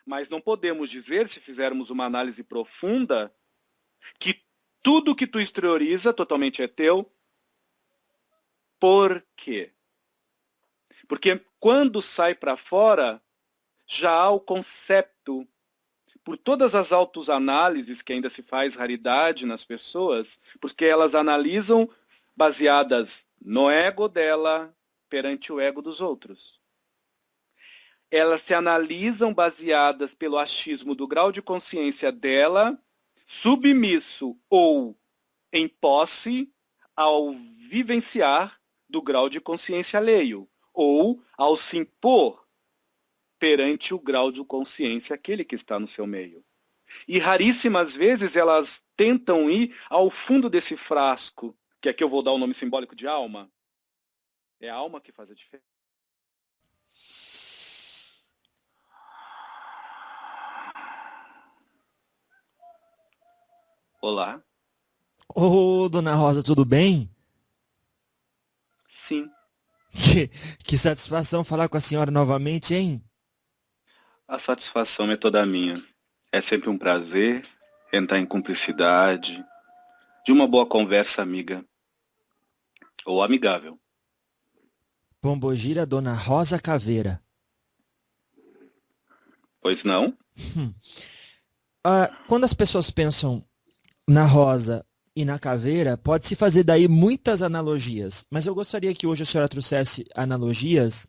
Mas não podemos dizer, se fizermos uma análise profunda, que tudo que tu exterioriza totalmente é teu. Por quê? Porque quando sai para fora, já há o concepto, por todas as autoanálises que ainda se faz raridade nas pessoas, porque elas analisam baseadas no ego dela perante o ego dos outros. Elas se analisam baseadas pelo achismo do grau de consciência dela, submisso ou em posse ao vivenciar do grau de consciência alheio, ou ao se impor perante o grau de consciência aquele que está no seu meio. E raríssimas vezes elas tentam ir ao fundo desse frasco, que aqui eu vou dar o nome simbólico de alma. É a alma que faz a diferença. Olá. Ô, dona Rosa, tudo bem? Sim, Que satisfação falar com a senhora novamente, hein? a satisfação é toda minha. É sempre um prazer entrar em cumplicidade, de uma boa conversa amiga ou amigável. Pombogira, dona Rosa Caveira. Pois não? Quando as pessoas pensam na rosa e na caveira, pode-se fazer daí muitas analogias, mas eu gostaria que hoje a senhora trouxesse analogias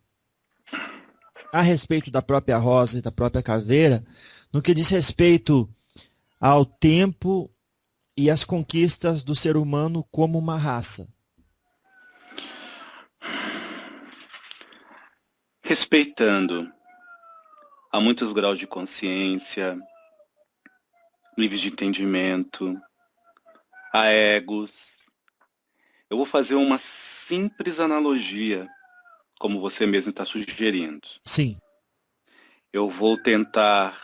a respeito da própria rosa e da própria caveira, no que diz respeito ao tempo e às conquistas do ser humano como uma raça. Respeitando a muitos graus de consciência, níveis de entendimento, a egos. Eu vou fazer uma simples analogia, como você mesmo está sugerindo. Sim. Eu vou tentar,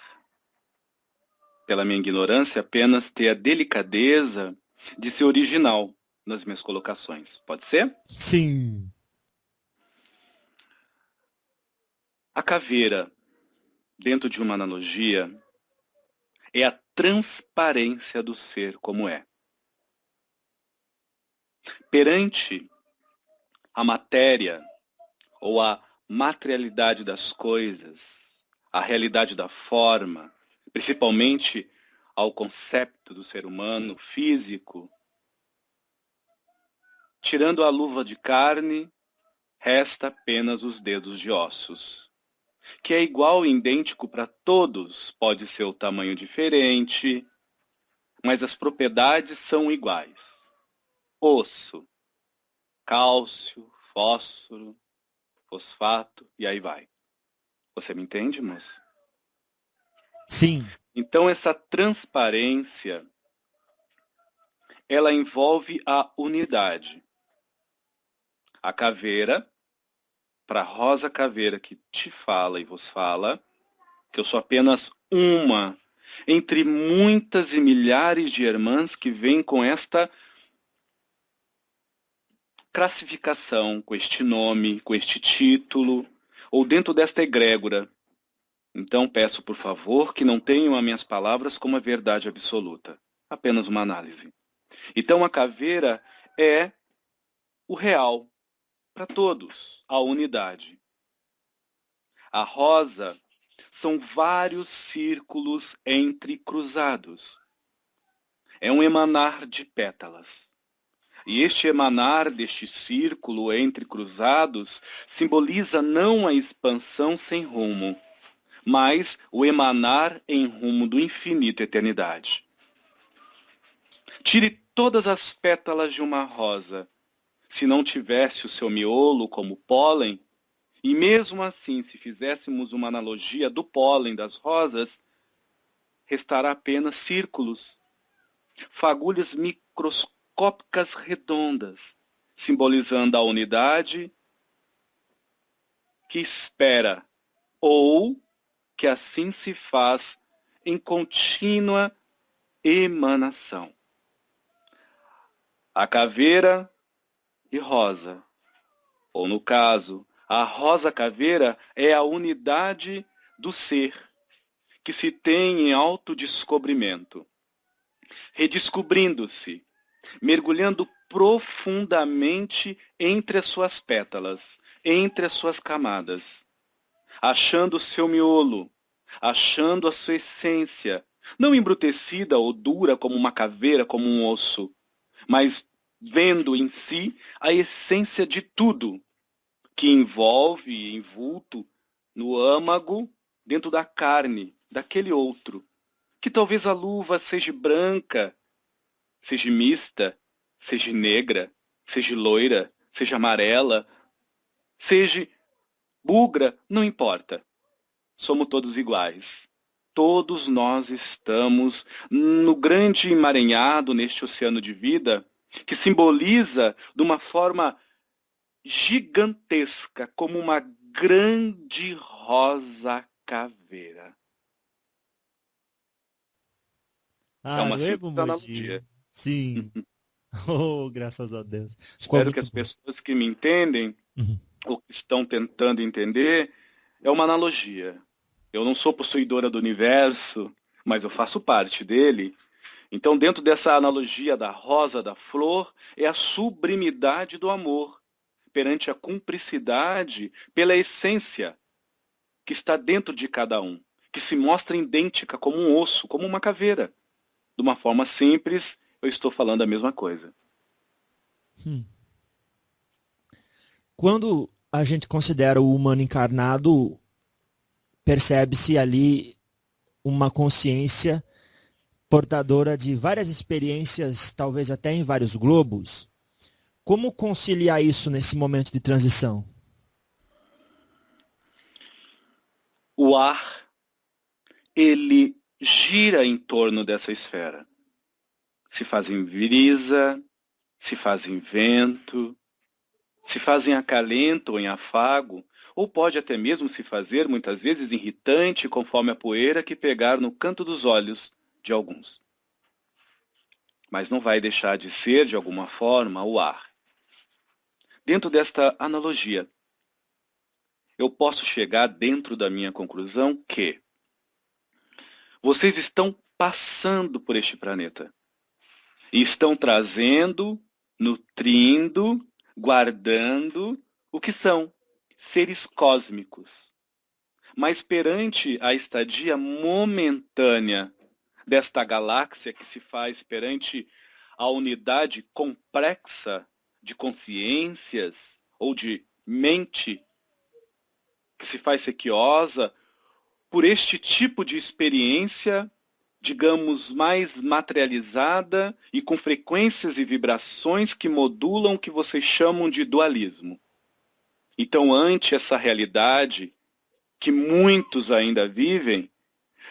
pela minha ignorância, apenas ter a delicadeza de ser original nas minhas colocações. Pode ser? Sim. A caveira, dentro de uma analogia, é a transparência do ser como é. Perante a matéria ou a materialidade das coisas, a realidade da forma, principalmente ao conceito do ser humano físico, tirando a luva de carne, resta apenas os dedos de ossos, que é igual e idêntico para todos, pode ser o tamanho diferente, mas as propriedades são iguais. Osso, cálcio, fósforo, fosfato, e aí vai. Você me entende, moço? Sim. Então, essa transparência, ela envolve a unidade. A caveira, para a rosa caveira que te fala e vos fala, que eu sou apenas uma entre muitas e milhares de irmãs que vêm com esta classificação, com este nome, com este título, ou dentro desta egrégora. Então peço, por favor, que não tenham as minhas palavras como a verdade absoluta, apenas uma análise. Então a caveira é o real para todos, a unidade. A rosa são vários círculos entrecruzados. É um emanar de pétalas. E este emanar deste círculo entrecruzados simboliza não a expansão sem rumo, mas o emanar em rumo do infinito eternidade. Tire todas as pétalas de uma rosa, se não tivesse o seu miolo como pólen, e mesmo assim, se fizéssemos uma analogia do pólen das rosas, restará apenas círculos, fagulhas microscópicas redondas, simbolizando a unidade que espera, ou que assim se faz em contínua emanação. A caveira e rosa, ou no caso, a rosa caveira é a unidade do ser, que se tem em autodescobrimento, redescobrindo-se, mergulhando profundamente entre as suas pétalas, entre as suas camadas, achando o seu miolo, achando a sua essência, não embrutecida ou dura como uma caveira, como um osso, mas vendo em si a essência de tudo que envolve, envulto no âmago, dentro da carne, daquele outro. Que talvez a luva seja branca, seja mista, seja negra, seja loira, seja amarela, seja bugra, não importa. Somos todos iguais. Todos nós estamos no grande emaranhado, neste oceano de vida, que simboliza de uma forma gigantesca, como uma grande rosa caveira. É uma simples analogia. Sim. Oh, graças a Deus. Ficou Espero que muito as bom. pessoas que me entendem, ou que estão tentando entender, é uma analogia. Eu não sou possuidora do universo, mas eu faço parte dele. Então, dentro dessa analogia da rosa, da flor, é a sublimidade do amor perante a cumplicidade pela essência que está dentro de cada um, que se mostra idêntica como um osso, como uma caveira. De uma forma simples, eu estou falando a mesma coisa. Quando a gente considera o humano encarnado, percebe-se ali uma consciência portadora de várias experiências, talvez até em vários globos. Como conciliar isso nesse momento de transição? O ar, ele gira em torno dessa esfera. Se faz em brisa, se faz em vento, se faz em acalento ou em afago, ou pode até mesmo se fazer, muitas vezes, irritante, conforme a poeira que pegar no canto dos olhos de alguns. Mas não vai deixar de ser, de alguma forma, o ar. Dentro desta analogia, eu posso chegar dentro da minha conclusão que vocês estão passando por este planeta e estão trazendo, nutrindo, guardando o que são seres cósmicos. Mas perante a estadia momentânea desta galáxia que se faz perante a unidade complexa de consciências ou de mente que se faz sequiosa por este tipo de experiência, digamos, mais materializada e com frequências e vibrações que modulam o que vocês chamam de dualismo. Então, ante essa realidade que muitos ainda vivem,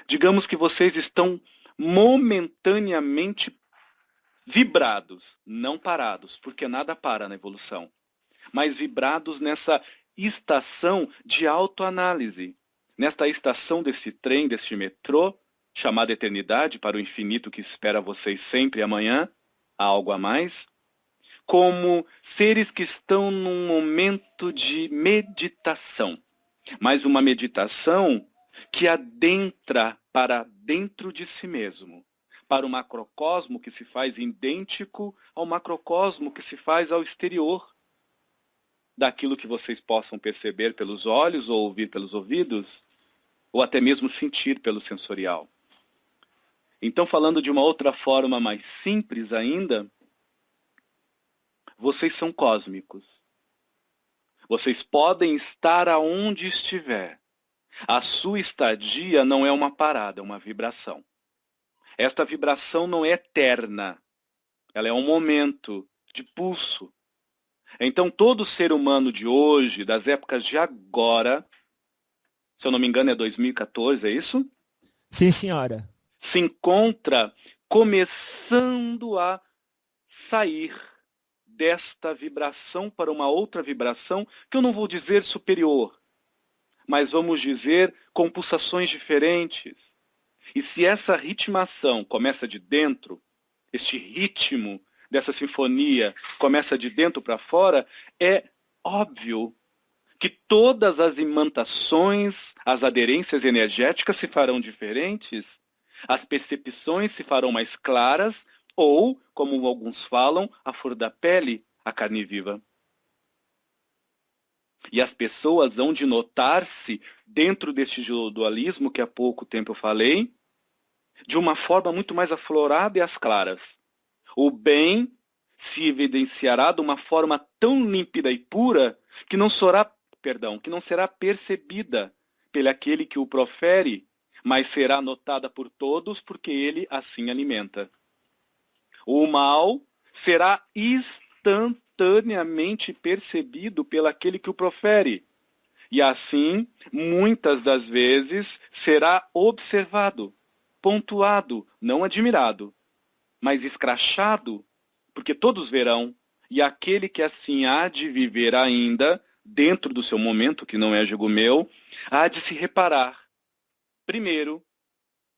digamos que vocês estão momentaneamente vibrados, não parados, porque nada para na evolução, mas vibrados nessa estação de autoanálise, nesta estação desse trem, deste metrô, chamada eternidade, para o infinito que espera vocês sempre amanhã, há algo a mais, como seres que estão num momento de meditação, mas uma meditação que adentra para dentro de si mesmo, para o macrocosmo que se faz idêntico ao macrocosmo que se faz ao exterior daquilo que vocês possam perceber pelos olhos ou ouvir pelos ouvidos, ou até mesmo sentir pelo sensorial. Então, falando de uma outra forma mais simples ainda, vocês são cósmicos. Vocês podem estar aonde estiver. A sua estadia não é uma parada, é uma vibração. Esta vibração não é eterna. Ela é um momento de pulso. Então, todo ser humano de hoje, das épocas de agora, se eu não me engano é 2014, é isso? Sim, senhora. Se encontra começando a sair desta vibração para uma outra vibração, que eu não vou dizer superior, mas vamos dizer com pulsações diferentes. E se essa ritmação começa de dentro, este ritmo dessa sinfonia começa de dentro para fora, é óbvio que todas as imantações, as aderências energéticas se farão diferentes, as percepções se farão mais claras, ou, como alguns falam, a flor da pele, a carne viva. E as pessoas hão de notar-se dentro deste dualismo que há pouco tempo eu falei, de uma forma muito mais aflorada e às claras. O bem se evidenciará de uma forma tão límpida e pura que não será percebida pelo aquele que o profere, mas será notada por todos porque ele assim alimenta. O mal será instantaneamente percebido pelo aquele que o profere, e assim, muitas das vezes, será observado, pontuado, não admirado, mas escrachado, porque todos verão, e aquele que assim há de viver ainda, dentro do seu momento, que não é julgo meu, há de se reparar, primeiro,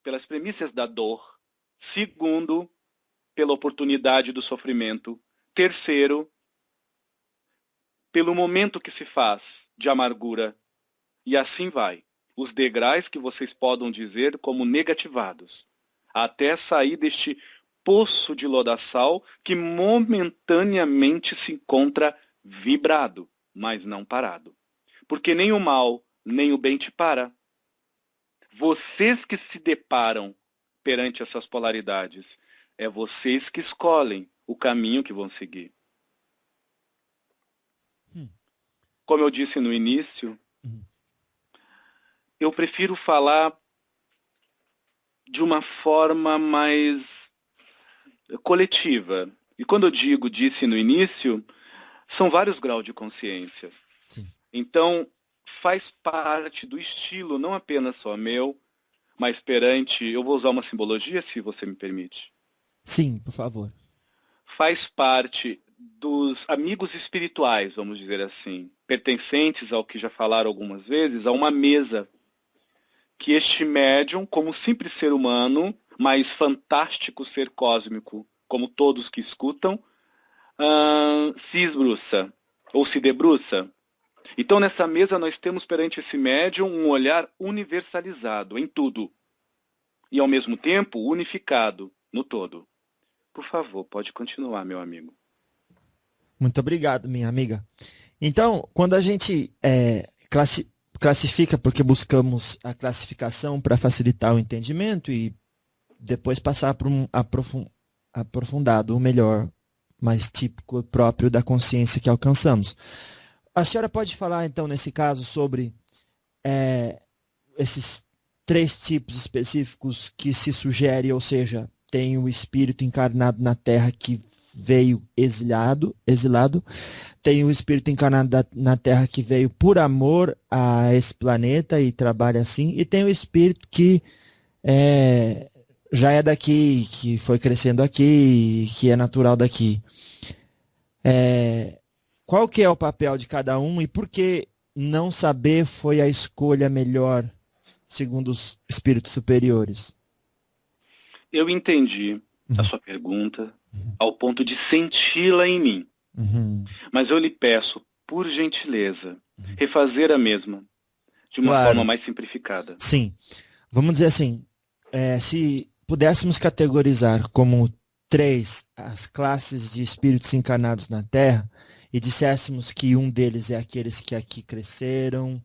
pelas premissas da dor, segundo, pela oportunidade do sofrimento, terceiro, pelo momento que se faz de amargura, e assim vai, os degraus que vocês podem dizer como negativados, até sair deste poço de lodaçal que momentaneamente se encontra vibrado, mas não parado. Porque nem o mal, nem o bem te para. Vocês que se deparam perante essas polaridades, é vocês que escolhem o caminho que vão seguir. Como eu disse no início, eu prefiro falar de uma forma mais coletiva. E quando eu disse no início, são vários graus de consciência. Sim. Então, faz parte do estilo, não apenas só meu, mas perante... Eu vou usar uma simbologia, se você me permite. Sim, por favor. Faz parte dos amigos espirituais, vamos dizer assim, pertencentes ao que já falaram algumas vezes, a uma mesa que este médium, como simples ser humano, mas fantástico ser cósmico, como todos que escutam, se esbruça, ou se debruça. Então, nessa mesa, nós temos perante esse médium um olhar universalizado em tudo, e ao mesmo tempo unificado no todo. Por favor, pode continuar, meu amigo. Muito obrigado, minha amiga. Então, quando a gente classifica, porque buscamos a classificação para facilitar o entendimento e depois passar para um aprofundado, o melhor, mais típico, próprio da consciência que alcançamos. A senhora pode falar, então, nesse caso, sobre esses 3 tipos específicos que se sugere, ou seja, tem o espírito encarnado na Terra que veio exilado, tem o espírito encarnado na Terra que veio por amor a esse planeta e trabalha assim, e tem o espírito que já é daqui, que foi crescendo aqui, que é natural daqui. Qual que é o papel de cada um e por que não saber foi a escolha melhor, segundo os espíritos superiores? Eu entendi a sua pergunta ao ponto de senti-la em mim. Mas eu lhe peço, por gentileza, refazer a mesma, de uma forma mais simplificada. Sim. Vamos dizer assim, se pudéssemos categorizar como 3 as classes de espíritos encarnados na Terra, e disséssemos que um deles é aqueles que aqui cresceram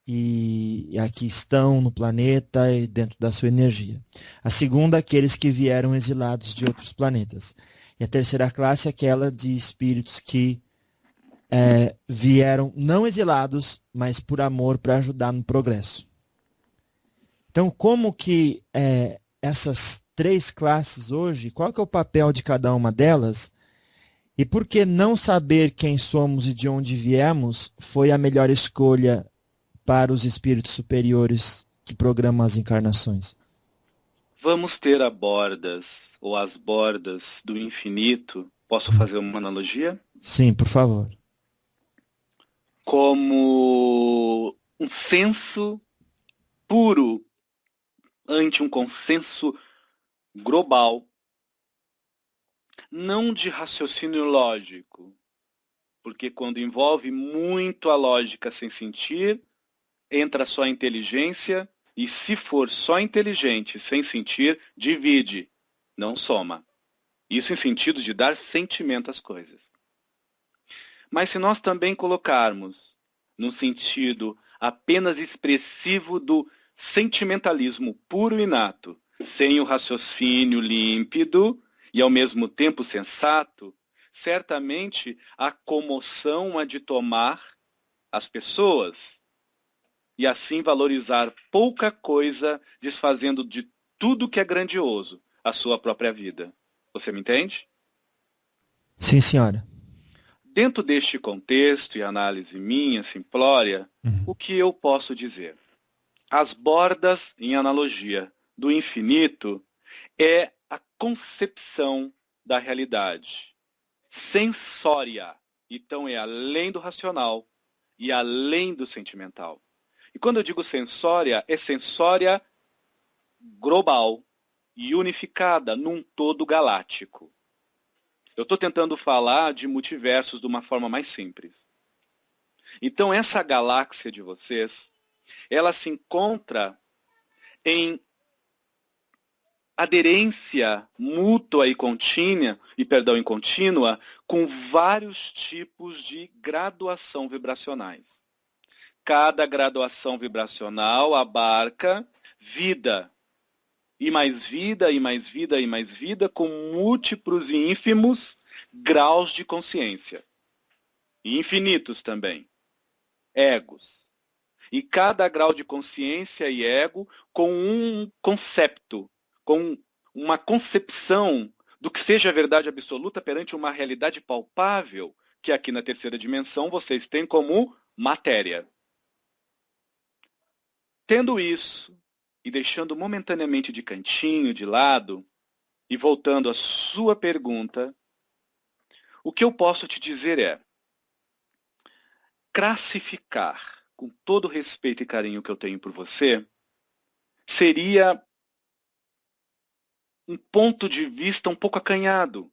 e aqui estão no planeta e dentro da sua energia. A segunda, aqueles que vieram exilados de outros planetas. E a terceira classe é aquela de espíritos que vieram não exilados, mas por amor para ajudar no progresso. Então, como que essas 3 classes hoje, qual que é o papel de cada uma delas? E por que não saber quem somos e de onde viemos foi a melhor escolha para os espíritos superiores que programam as encarnações? Vamos ter a bordas, ou as bordas do infinito. Posso fazer uma analogia? Sim, por favor. Como um senso puro ante um consenso global, não de raciocínio lógico, Porque quando envolve muito a lógica sem sentir, entra só a inteligência, e se for só inteligente sem sentir, divide, não soma. Isso em sentido de dar sentimento às coisas. Mas se nós também colocarmos no sentido apenas expressivo do sentimentalismo puro e inato, sem o raciocínio límpido e ao mesmo tempo sensato, certamente a comoção há de tomar as pessoas e assim valorizar pouca coisa, desfazendo de tudo que é grandioso a sua própria vida. Você me entende? Sim, senhora. Dentro deste contexto e análise minha, simplória, Uhum. o que eu posso dizer? As bordas, em analogia, do infinito é a concepção da realidade. Sensória. Então é além do racional e além do sentimental. E quando eu digo sensória, é sensória global e unificada num todo galáctico. Eu estou tentando falar de multiversos de uma forma mais simples. Então, essa galáxia de vocês, ela se encontra em aderência mútua e contínua com vários tipos de graduação vibracionais. Cada graduação vibracional abarca vida, e mais vida, e mais vida, e mais vida, com múltiplos e ínfimos graus de consciência. E infinitos também. Egos. E cada grau de consciência e ego com um concepto, com uma concepção do que seja a verdade absoluta perante uma realidade palpável, que aqui na terceira dimensão vocês têm como matéria. Tendo isso, e deixando momentaneamente de cantinho, de lado, e voltando à sua pergunta, o que eu posso te dizer é classificar, com todo o respeito e carinho que eu tenho por você, seria um ponto de vista um pouco acanhado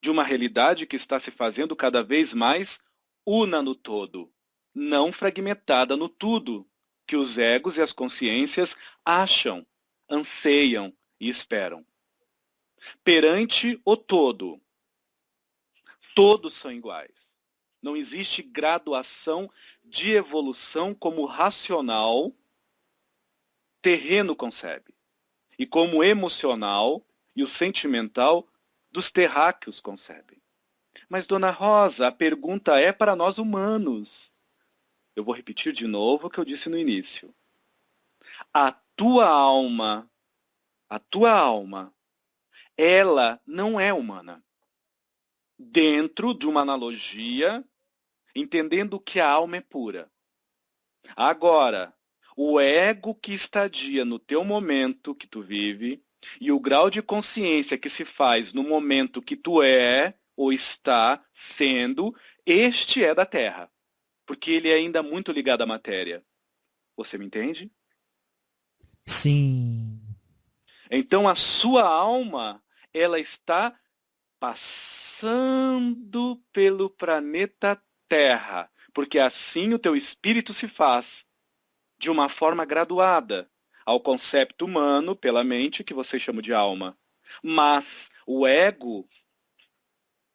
de uma realidade que está se fazendo cada vez mais una no todo, não fragmentada no tudo, que os egos e as consciências acham, anseiam e esperam. Perante o todo, todos são iguais. Não existe graduação de evolução como o racional terreno concebe, e como o emocional e o sentimental dos terráqueos concebem. Mas, Dona Rosa, a pergunta é para nós humanos. Eu vou repetir de novo o que eu disse no início. A tua alma, ela não é humana. Dentro de uma analogia, entendendo que a alma é pura. Agora, o ego que estadia no teu momento que tu vive e o grau de consciência que se faz no momento que tu é ou está sendo, este é da Terra. Porque ele é ainda muito ligado à matéria. Você me entende? Sim. Então a sua alma, ela está passando pelo planeta Terra, porque assim o teu espírito se faz de uma forma graduada ao conceito humano pela mente que você chama de alma. Mas o ego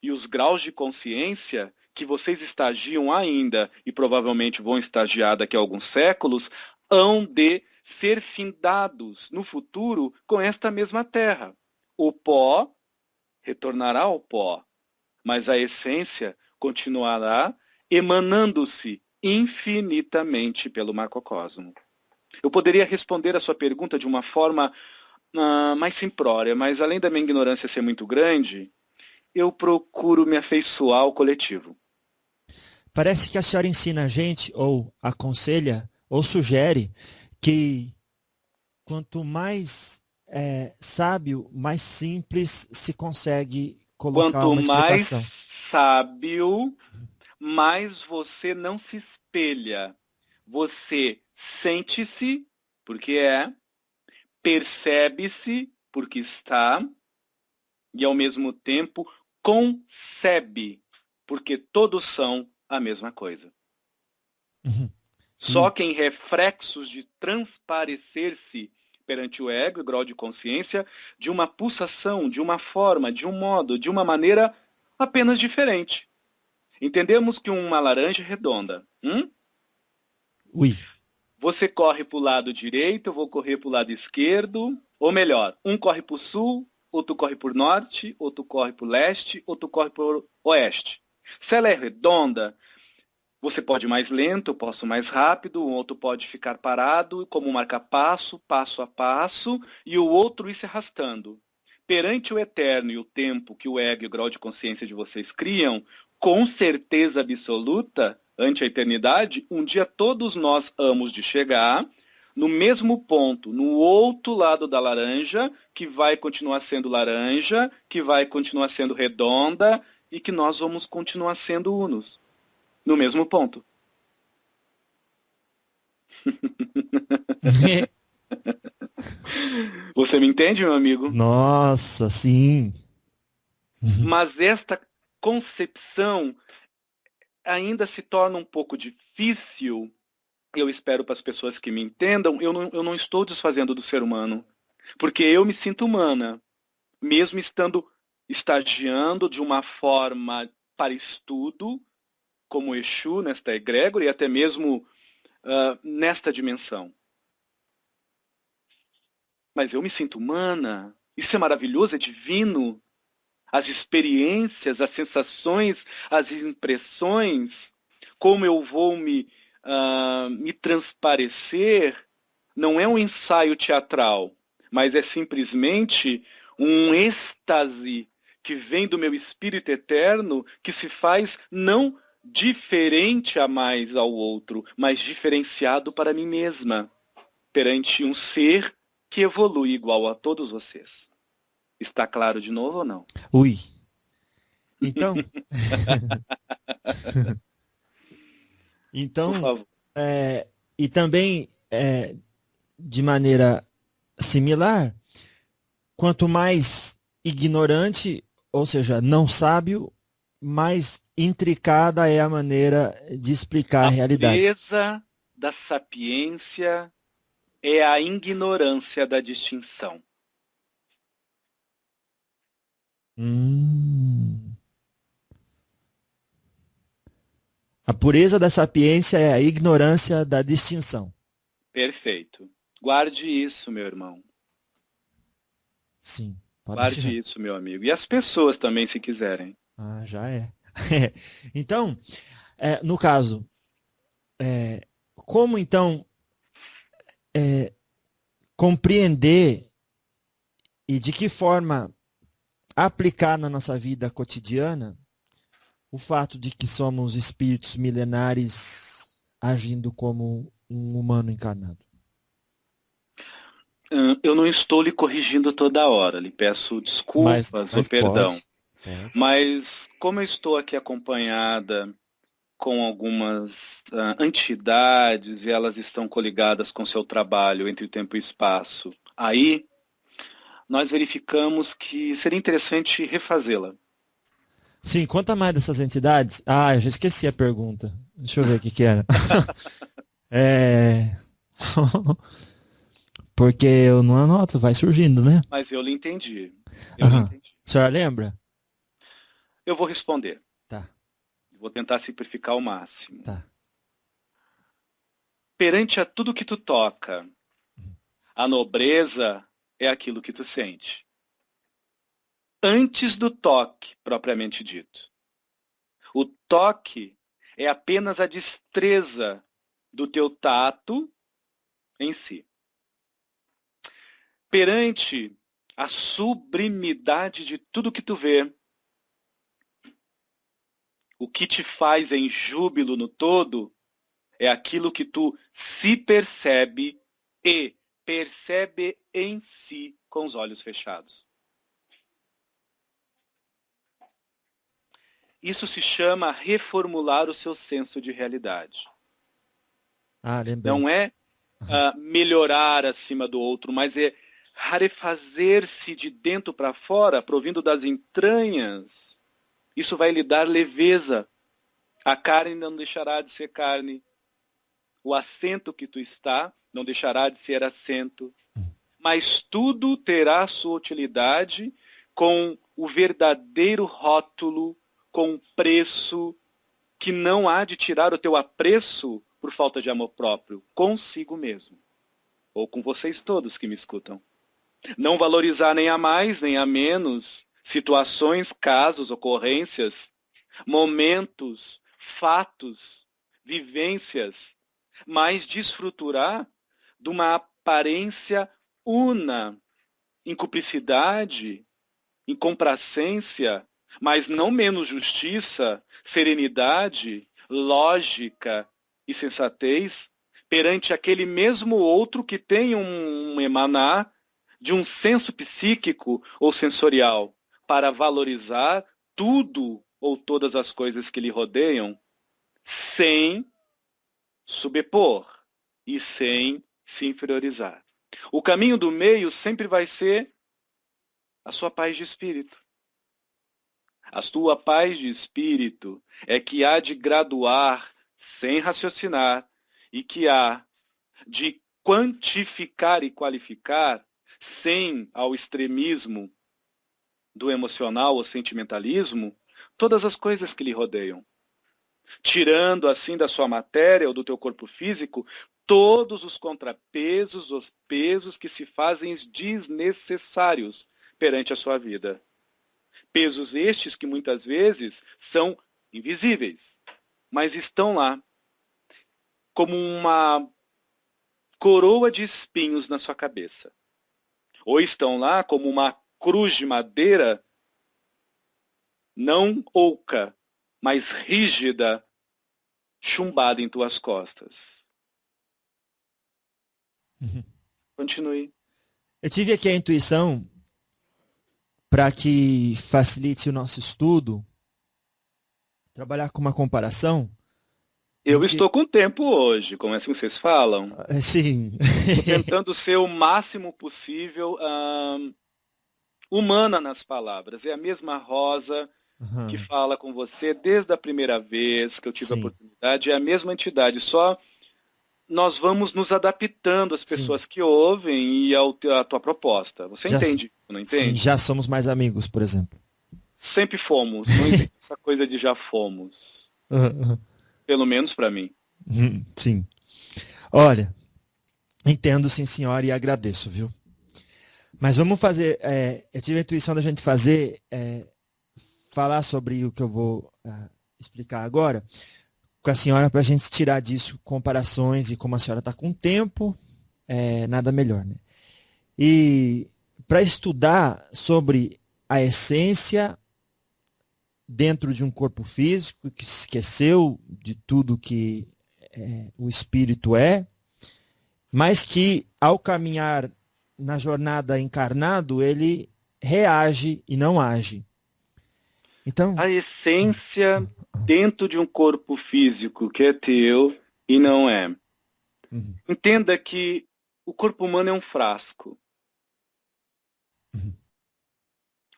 e os graus de consciência que vocês estagiam ainda e provavelmente vão estagiar daqui a alguns séculos, hão de ser findados no futuro com esta mesma terra. O pó retornará ao pó, mas a essência continuará emanando-se infinitamente pelo macrocosmo. Eu poderia responder a sua pergunta de uma forma mais simplória, mas além da minha ignorância ser muito grande, eu procuro me afeiçoar ao coletivo. Parece que a senhora ensina a gente, ou aconselha, ou sugere, que quanto mais sábio, mais simples se consegue colocar Quanto uma mais explicação. sábio, mais você não se espelha. Você sente-se, porque é, percebe-se, porque está, e ao mesmo tempo concebe, porque todos são a mesma coisa. Uhum. Só que em reflexos de transparecer-se perante o ego e grau de consciência de uma pulsação, de uma forma, de um modo, de uma maneira apenas diferente. Entendemos que uma laranja é redonda. Ui. Você corre para o lado direito, eu vou correr para o lado esquerdo. Ou melhor, um corre para o sul, outro corre para o norte, outro corre para o leste, outro corre para o oeste. Se ela é redonda, você pode ir mais lento, eu posso mais rápido, o outro pode ficar parado, como marcar passo, passo a passo, e o outro ir se arrastando. Perante o eterno e o tempo que o ego e o grau de consciência de vocês criam, com certeza absoluta, ante a eternidade, um dia todos nós hamos de chegar no mesmo ponto, no outro lado da laranja, que vai continuar sendo laranja, que vai continuar sendo redonda, e que nós vamos continuar sendo unos. No mesmo ponto. Você me entende, meu amigo? Nossa, sim. Mas esta concepção ainda se torna um pouco difícil. Eu espero para as pessoas que me entendam, eu não estou desfazendo do ser humano. Porque eu me sinto humana, mesmo estando estagiando de uma forma para estudo, como Exu, nesta egrégora, e até mesmo nesta dimensão. Mas eu me sinto humana. Isso é maravilhoso, é divino. As experiências, as sensações, as impressões, como eu vou me transparecer, não é um ensaio teatral, mas é simplesmente um êxtase que vem do meu espírito eterno, que se faz não diferente a mais ao outro, mas diferenciado para mim mesma, perante um ser que evolui igual a todos vocês. Está claro de novo ou não? Ui. Então, Por então favor. e também, de maneira similar, quanto mais ignorante, ou seja, não sábio, mais intricada é a maneira de explicar a A realidade. pureza da sapiência é a ignorância da distinção. A pureza da sapiência é a ignorância da distinção. Perfeito. Guarde isso, meu irmão. Sim, pode Guarde deixar. isso, meu amigo. E as pessoas também, se quiserem. Ah, já é. Então, no caso, como então compreender e de que forma aplicar na nossa vida cotidiana o fato de que somos espíritos milenares agindo como um humano encarnado? Eu não estou lhe corrigindo toda hora, lhe peço desculpas ou Mas perdão. pode. Mas como eu estou aqui acompanhada com algumas entidades e elas estão coligadas com seu trabalho entre o tempo e espaço, aí nós verificamos que seria interessante refazê-la. Sim, conta mais dessas entidades. Ah, eu já esqueci a pergunta. Deixa eu ver o que era. É... Porque eu não anoto, vai surgindo, né? Mas eu lhe entendi. Eu lhe Aham. entendi. A senhora lembra? Eu vou responder. Tá, Vou tentar simplificar ao máximo. tá. Perante a tudo que tu toca, a nobreza é aquilo que tu sente. Antes do toque, propriamente dito. O toque é apenas a destreza do teu tato em si. Perante a sublimidade de tudo que tu vê, o que te faz em júbilo no todo é aquilo que tu se percebe e percebe em si com os olhos fechados. Isso se chama reformular o seu senso de realidade. Ah, lembrei. Não é melhorar acima do outro, mas é rarefazer-se de dentro para fora, provindo das entranhas. Isso vai lhe dar leveza A carne não deixará de ser carne. O assento que tu está não deixará de ser assento. Mas tudo terá sua utilidade com o verdadeiro rótulo, com preço, que não há de tirar o teu apreço por falta de amor próprio, consigo mesmo. Ou com vocês todos que me escutam. Não valorizar nem a mais, nem a menos, situações, casos, ocorrências, momentos, fatos, vivências, mas desfrutar de uma aparência una, em cumplicidade, em complacência, mas não menos justiça, serenidade, lógica e sensatez, perante aquele mesmo outro que tem um emanar de um senso psíquico ou sensorial, para valorizar tudo ou todas as coisas que lhe rodeiam, sem subpor e sem se inferiorizar. O caminho do meio sempre vai ser a sua paz de espírito. A sua paz de espírito é que há de graduar sem raciocinar e que há de quantificar e qualificar sem ao extremismo do emocional ou sentimentalismo todas as coisas que lhe rodeiam. Tirando assim da sua matéria ou do teu corpo físico todos os contrapesos, os pesos que se fazem desnecessários perante a sua vida. Pesos estes que muitas vezes são invisíveis, mas estão lá como uma coroa de espinhos na sua cabeça. Ou estão lá como uma cruz de madeira não oca, mas rígida, chumbada em tuas costas. Continue. Eu tive aqui a intuição, para que facilite o nosso estudo, trabalhar com uma comparação. Eu estou com tempo hoje, como é que vocês falam. Sim. Estou tentando ser o máximo possível humana nas palavras. É a mesma Rosa que fala com você desde a primeira vez que eu tive a oportunidade. É a mesma entidade, só nós vamos nos adaptando às pessoas que ouvem e à tua proposta. Você entende, não entende? Sim, já somos mais amigos, por exemplo. Sempre fomos. Não existe essa coisa de já fomos. Pelo menos para mim. Sim. Olha, entendo sim, senhora, e agradeço, viu? Mas vamos fazer, eu tive a intuição da gente falar sobre o que eu vou explicar agora com a senhora, para a gente tirar disso comparações, e como a senhora está com tempo, nada melhor, né? E para estudar sobre a essência dentro de um corpo físico que se esqueceu de tudo que o espírito é, mas que ao caminhar na jornada encarnado, ele reage e não age. Então, a essência dentro de um corpo físico que é teu e não é. Entenda que o corpo humano é um frasco.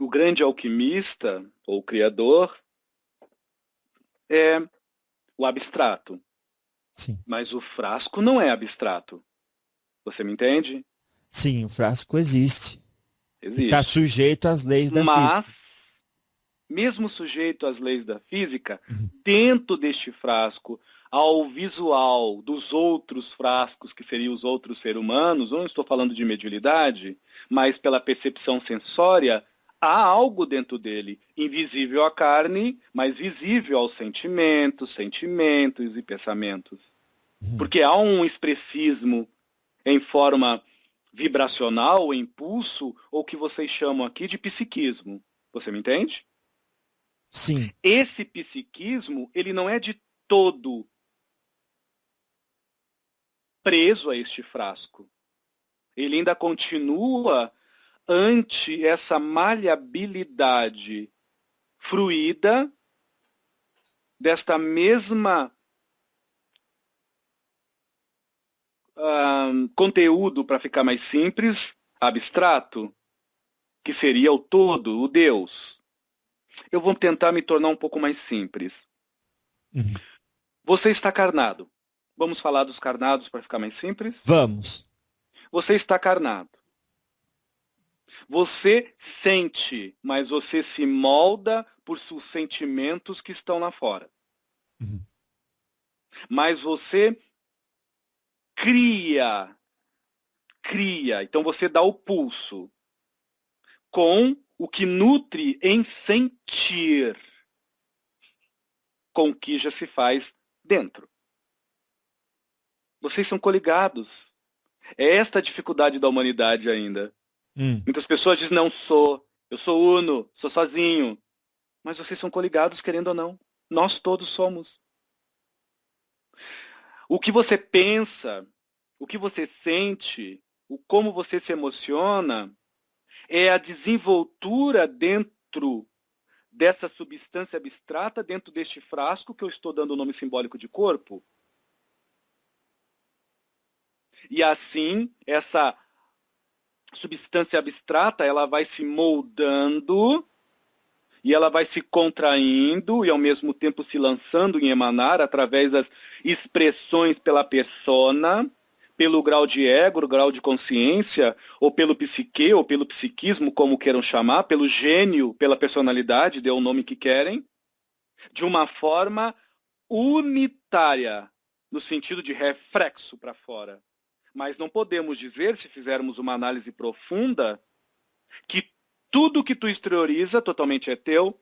O grande alquimista, ou criador, é o abstrato. Sim. Mas o frasco não é abstrato. Você me entende? Sim, o frasco existe. Existe. Está sujeito às leis da física. Mas, mesmo sujeito às leis da física, dentro deste frasco, ao visual dos outros frascos, que seriam os outros seres humanos, não estou falando de mediunidade, mas pela percepção sensória, há algo dentro dele, invisível à carne, mas visível aos sentimentos e pensamentos. Porque há um expressismo em forma vibracional, impulso, ou que vocês chamam aqui de psiquismo. Você me entende? Sim. Esse psiquismo, ele não é de todo preso a este frasco. Ele ainda continua ante essa maleabilidade fruída desta mesma conteúdo, para ficar mais simples, abstrato, que seria o todo, o Deus. Eu vou tentar me tornar um pouco mais simples. Uhum. Você está carnado. Vamos falar dos carnados para ficar mais simples? Vamos. Você está carnado. Você sente, mas você se molda por seus sentimentos que estão lá fora. Uhum. Mas você cria. Então você dá o pulso com o que nutre em sentir, com o que já se faz dentro. Vocês são coligados. É esta a dificuldade da humanidade ainda. Muitas pessoas dizem, não sou, eu sou uno, sou sozinho. Mas vocês são coligados, querendo ou não. Nós todos somos. O que você pensa, o que você sente, o como você se emociona, é a desenvoltura dentro dessa substância abstrata, dentro deste frasco que eu estou dando o nome simbólico de corpo. E assim, essa substância abstrata, ela vai se moldando e ela vai se contraindo e ao mesmo tempo se lançando em emanar através das expressões pela persona, pelo grau de ego, grau de consciência, ou pelo psique, ou pelo psiquismo, como queiram chamar, pelo gênio, pela personalidade, dê o nome que querem, de uma forma unitária, no sentido de reflexo para fora. Mas não podemos dizer, se fizermos uma análise profunda, que tudo que tu exterioriza totalmente é teu.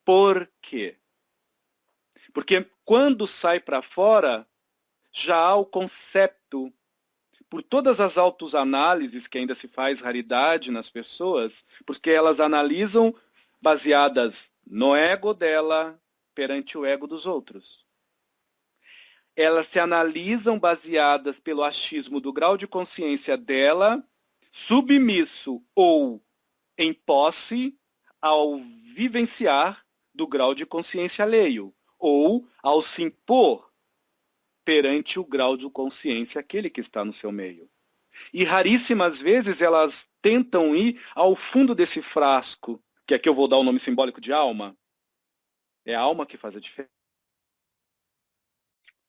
Por quê? Porque quando sai para fora, já há o concepto, por todas as autoanálises que ainda se faz raridade nas pessoas, porque elas analisam baseadas no ego dela perante o ego dos outros. Elas se analisam baseadas pelo achismo do grau de consciência dela, submisso ou em posse ao vivenciar do grau de consciência alheio, ou ao se impor perante o grau de consciência aquele que está no seu meio. E raríssimas vezes elas tentam ir ao fundo desse frasco, que aqui eu vou dar o nome simbólico de alma. É a alma que faz a diferença.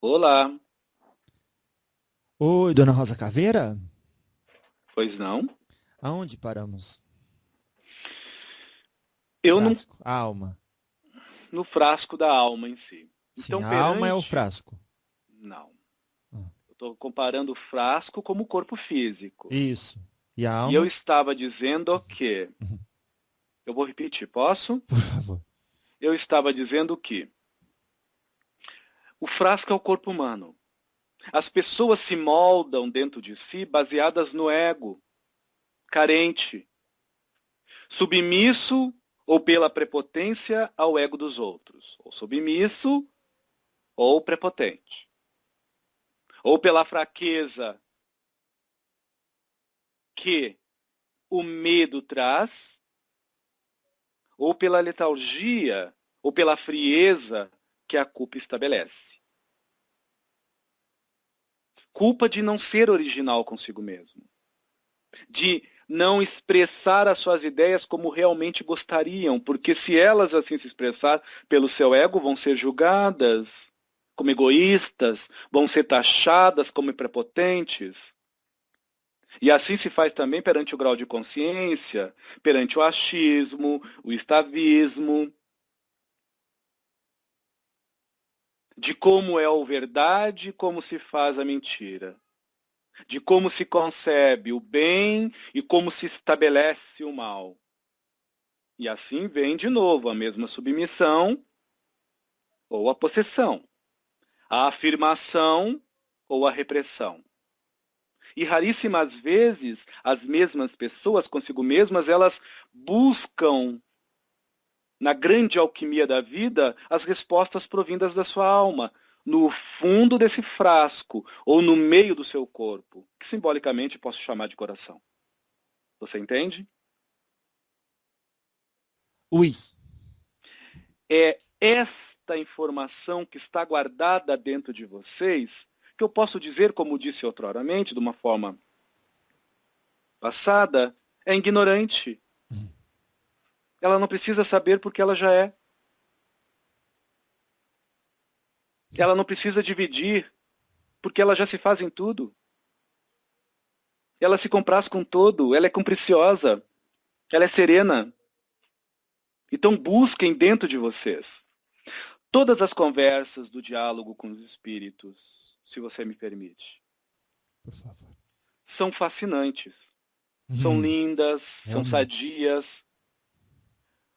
Olá. Oi, Dona Rosa Caveira? Pois não? Aonde paramos? Eu não, Frasco. Alma. no frasco da alma em si. Sim, Então, a alma é o perante... frasco. Não. Ah, Eu estou comparando o frasco como o corpo físico. isso. E a E eu alma? estava dizendo que... Uhum. Eu vou repetir, posso? Por favor. Eu estava dizendo que o frasco é o corpo humano. As pessoas se moldam dentro de si baseadas no ego, carente, submisso ou pela prepotência ao ego dos outros, ou submisso ou prepotente, ou pela fraqueza que o medo traz, ou pela letargia, ou pela frieza que a culpa estabelece. Culpa de não ser original consigo mesmo, de não expressar as suas ideias como realmente gostariam, porque se elas assim se expressar pelo seu ego, vão ser julgadas como egoístas, vão ser taxadas como prepotentes. E assim se faz também perante o grau de consciência, perante o achismo, o estavismo, de como é a verdade e como se faz a mentira, de como se concebe o bem e como se estabelece o mal. E assim vem de novo a mesma submissão ou a possessão, a afirmação ou a repressão. E raríssimas vezes as mesmas pessoas consigo mesmas, elas buscam na grande alquimia da vida as respostas provindas da sua alma, no fundo desse frasco ou no meio do seu corpo, que simbolicamente posso chamar de coração. Você entende? Ui. É esta informação que está guardada dentro de vocês, que eu posso dizer, como disse outroramente, de uma forma passada, é ignorante. Ela não precisa saber porque ela já é. Ela não precisa dividir, porque ela já se faz em tudo. Ela se compraz com todo, ela é compriciosa, ela é serena. Então busquem dentro de vocês. Todas as conversas do diálogo com os espíritos, se você me permite, Por favor. são fascinantes, são lindas, são Realmente. sadias.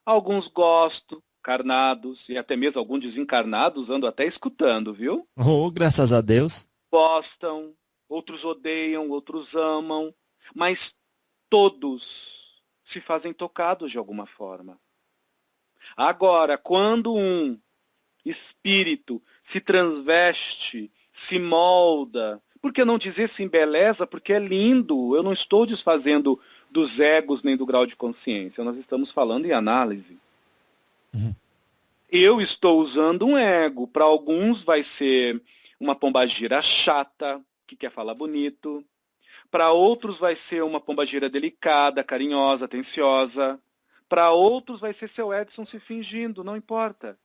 Alguns gostam, encarnados, e até mesmo alguns desencarnados andam até escutando, viu? Oh, graças a Deus. Gostam, outros odeiam, outros amam, mas todos se fazem tocados de alguma forma. Agora, quando um espírito se transveste, se molda, por que não dizer se embeleza? Porque é lindo. Eu não estou desfazendo dos egos nem do grau de consciência. Nós estamos falando em análise. Uhum. Eu estou usando um ego. Para alguns vai ser uma pombagira chata, que quer falar bonito. Para outros vai ser uma pombagira delicada, carinhosa, atenciosa. Para outros vai ser seu Edson se fingindo, não importa.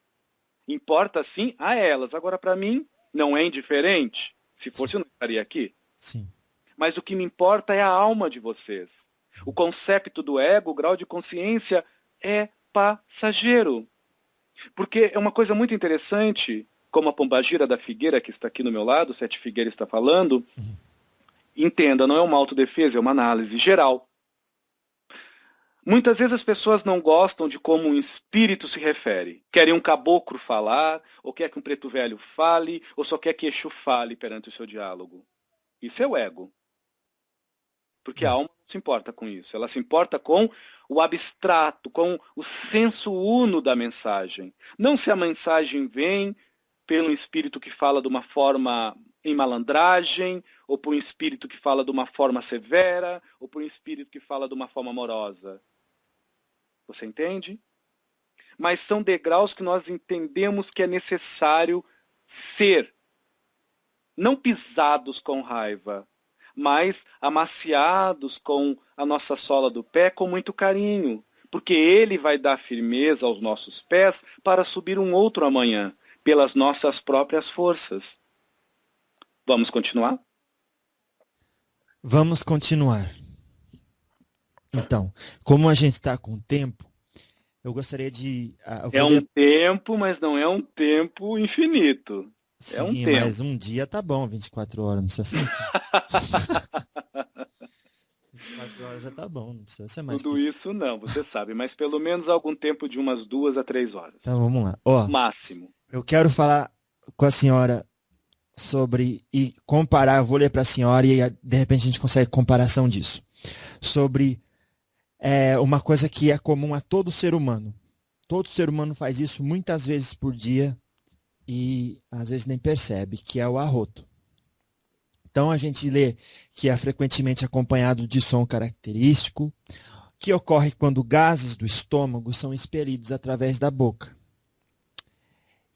Importa sim a elas. Agora, para mim, não é indiferente. Se fosse, eu não estaria aqui. Sim. Mas o que me importa é a alma de vocês. O conceito do ego, o grau de consciência, é passageiro. Porque é uma coisa muito interessante, como a pombagira da Figueira, que está aqui no meu lado, Sete Figueira está falando. Entenda, não é uma autodefesa, é uma análise geral. Muitas vezes as pessoas não gostam de como um espírito se refere. Querem um caboclo falar, ou quer que um preto velho fale, ou só quer que Exu fale perante o seu diálogo. Isso é o ego. Porque a alma não se importa com isso. Ela se importa com o abstrato, com o senso uno da mensagem. Não se a mensagem vem pelo espírito que fala de uma forma em malandragem, ou por um espírito que fala de uma forma severa, ou por um espírito que fala de uma forma amorosa. Você entende? Mas são degraus que nós entendemos que é necessário ser, não pisados com raiva, mas amaciados com a nossa sola do pé com muito carinho, porque ele vai dar firmeza aos nossos pés para subir um outro amanhã, pelas nossas próprias forças. Vamos continuar? Vamos continuar. Então, como a gente está com tempo, eu gostaria de. Eu É vou um ler. tempo, mas não é um tempo infinito. É um Sim, tempo. mas um dia tá bom, 24 horas, não precisa ser assim. 24 horas já tá bom, não precisa ser mais que Tudo isso. isso não, você sabe, mas pelo menos algum tempo de umas 2 a 3 horas. Então vamos lá. Ó, Máximo. eu quero falar com a senhora sobre e comparar, eu vou ler para a senhora e de repente a gente consegue comparação disso. Sobre uma coisa que é comum a todo ser humano. Todo ser humano faz isso muitas vezes por dia e às vezes nem percebe, que é o arroto. Então a gente lê que é frequentemente acompanhado de som característico, que ocorre quando gases do estômago são expelidos através da boca.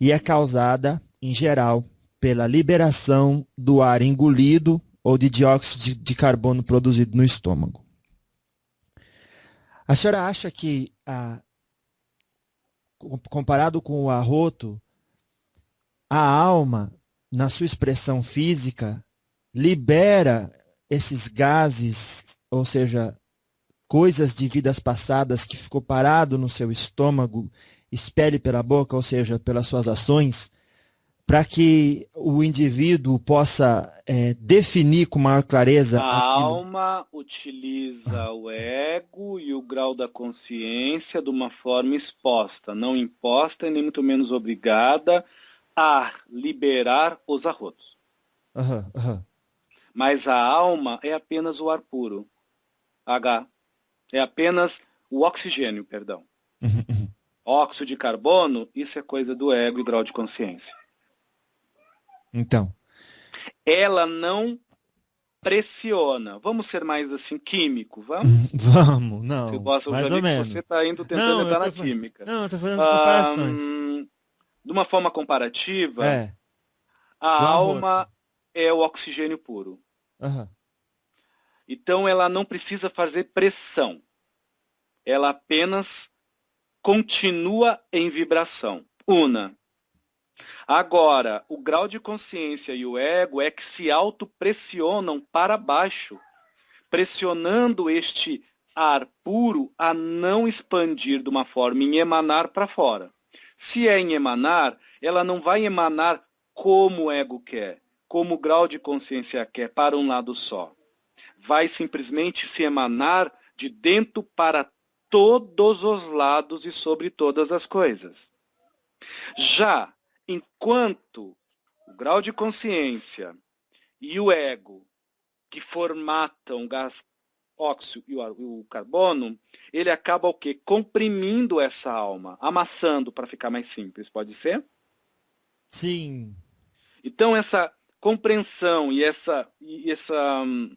E é causada, em geral, pela liberação do ar engolido ou de dióxido de carbono produzido no estômago. A senhora acha que, comparado com o arroto, a alma, na sua expressão física, libera esses gases, ou seja, coisas de vidas passadas que ficou parado no seu estômago, expele pela boca, ou seja, pelas suas ações, para que o indivíduo possa definir com maior clareza A aquilo. alma utiliza o ego e o grau da consciência de uma forma exposta, não imposta e nem muito menos obrigada a liberar os arrotos. Mas a alma é apenas o ar puro. H. É apenas o oxigênio, perdão. Óxido de carbono, isso é coisa do ego e grau de consciência. Então. Ela não pressiona. Vamos ser mais assim, químico, vamos? Vamos, não. Eu gosto, mais já ou vi que menos. você está indo tentando entrar na química. Não, eu estou fazendo as comparações. De uma forma comparativa, a do alma arroto. é o oxigênio puro. Então ela não precisa fazer pressão. Ela apenas continua em vibração. Una. Agora, o grau de consciência e o ego é que se autopressionam para baixo, pressionando este ar puro a não expandir de uma forma em emanar para fora. Se é em emanar, ela não vai emanar como o ego quer, como o grau de consciência quer, para um lado só. Vai simplesmente se emanar de dentro para todos os lados e sobre todas as coisas. Já enquanto o grau de consciência e o ego, que formatam o gás óxido e o carbono, ele acaba o quê? Comprimindo essa alma, amassando para ficar mais simples, pode ser? Sim. Então essa compreensão e essa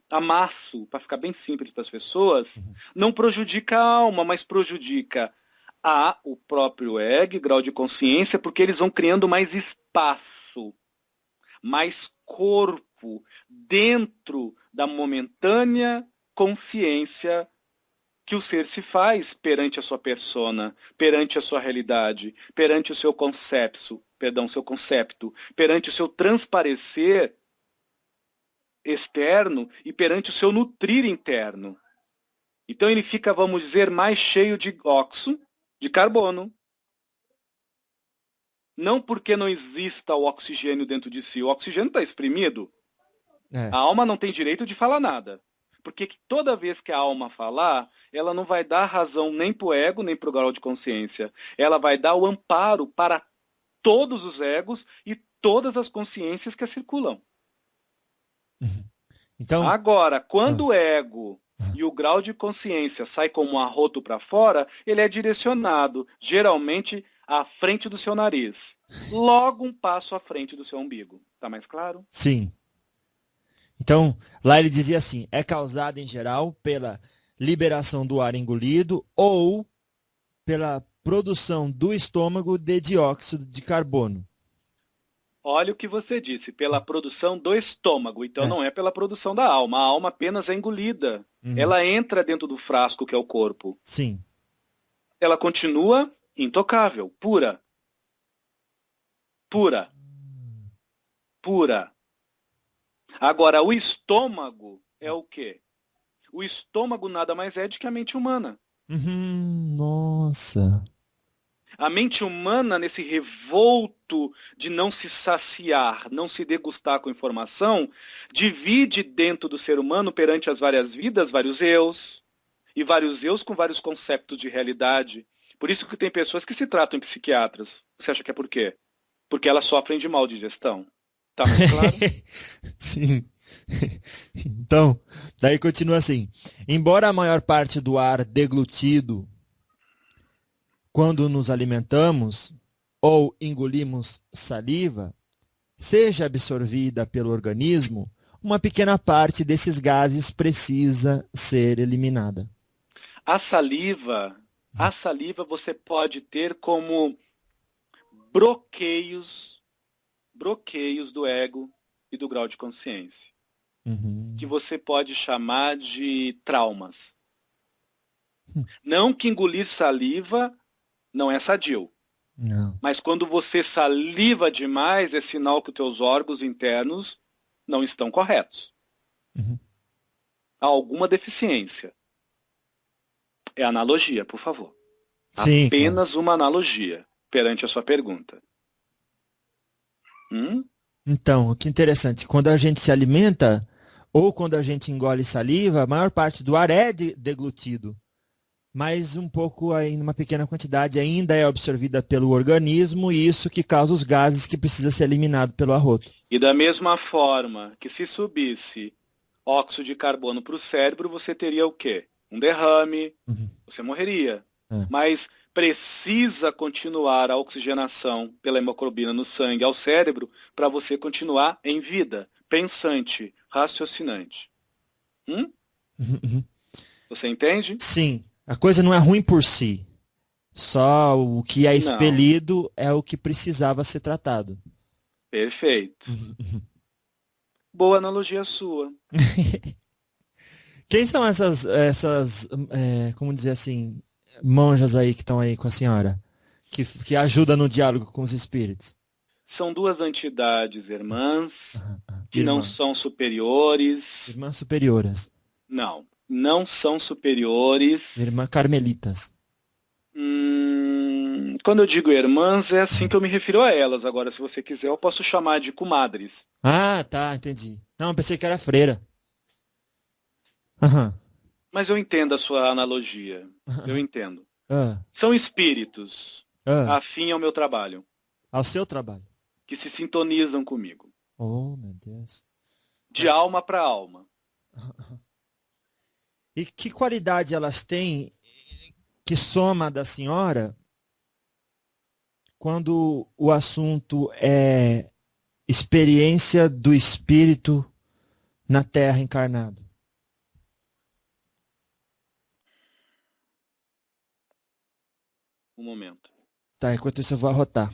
amasso, para ficar bem simples para as pessoas, não prejudica a alma, mas prejudica o próprio ego, grau de consciência, porque eles vão criando mais espaço, mais corpo dentro da momentânea consciência que o ser se faz perante a sua persona, perante a sua realidade, perante o seu concepto, perante o seu transparecer externo e perante o seu nutrir interno. Então ele fica, vamos dizer, mais cheio de óxido, de carbono. Não porque não exista o oxigênio dentro de si. O oxigênio está exprimido. A alma não tem direito de falar nada. Porque toda vez que a alma falar, ela não vai dar razão nem para o ego, nem para o grau de consciência. Ela vai dar o amparo para todos os egos e todas as consciências que a circulam. Então, agora, quando o ego e o grau de consciência sai como um arroto para fora, ele é direcionado, geralmente, à frente do seu nariz. Logo um passo à frente do seu umbigo. Está mais claro? Sim. Então, lá ele dizia assim, é causada em geral pela liberação do ar engolido ou pela produção do estômago de dióxido de carbono. Olha o que você disse, pela produção do estômago. Então não é pela produção da alma. A alma apenas é engolida. Ela entra dentro do frasco que é o corpo. Sim. Ela continua intocável, pura. Pura. Pura. Agora, o estômago é o quê? O estômago nada mais é do que a mente humana. Nossa. A mente humana, nesse revolto de não se saciar, não se degustar com informação, divide dentro do ser humano, perante as várias vidas, vários eus. E vários eus com vários conceitos de realidade. Por isso que tem pessoas que se tratam em psiquiatras. Você acha que é por quê? Porque elas sofrem de mal digestão. Tá mais claro? Sim. Então, daí continua assim. Embora a maior parte do ar deglutido quando nos alimentamos ou engolimos saliva seja absorvida pelo organismo, uma pequena parte desses gases precisa ser eliminada. A saliva você pode ter como bloqueios do ego e do grau de consciência, que você pode chamar de traumas. Não que engolir saliva não é sadio. Não. Mas quando você saliva demais, é sinal que os teus órgãos internos não estão corretos. Há alguma deficiência. É analogia, por favor. Sim, apenas uma analogia perante a sua pergunta. Então, que interessante. Quando a gente se alimenta ou quando a gente engole saliva, a maior parte do ar é deglutido. Mas um pouco, em uma pequena quantidade, ainda é absorvida pelo organismo e isso que causa os gases que precisa ser eliminado pelo arroto. E da mesma forma que se subisse óxido de carbono para o cérebro, você teria o quê? Um derrame, você morreria. Mas precisa continuar a oxigenação pela hemoglobina no sangue ao cérebro para você continuar em vida, pensante, raciocinante. Você entende? Sim. A coisa não é ruim por si. Só o que é expelido é o que precisava ser tratado. Perfeito. Boa analogia sua. Quem são essas como dizer assim, monjas aí que estão aí com a senhora? Que ajudam no diálogo com os espíritos? São duas entidades irmãs que não Irmãs. são superiores. Irmãs superioras. Não, não são superiores. Irmãs carmelitas. Quando eu digo irmãs, é assim que eu me refiro a elas. Agora, se você quiser, eu posso chamar de comadres. Ah, tá, entendi. Não, pensei que era freira. Aham. Mas eu entendo a sua analogia. Eu entendo. Ah, São espíritos ah, afim ao meu trabalho, ao seu trabalho. que se sintonizam comigo, Oh, meu Deus. de Mas, alma para alma. e que qualidade elas têm que soma da senhora quando o assunto é experiência do espírito na Terra encarnado? Um momento. Tá, enquanto isso eu vou arrotar.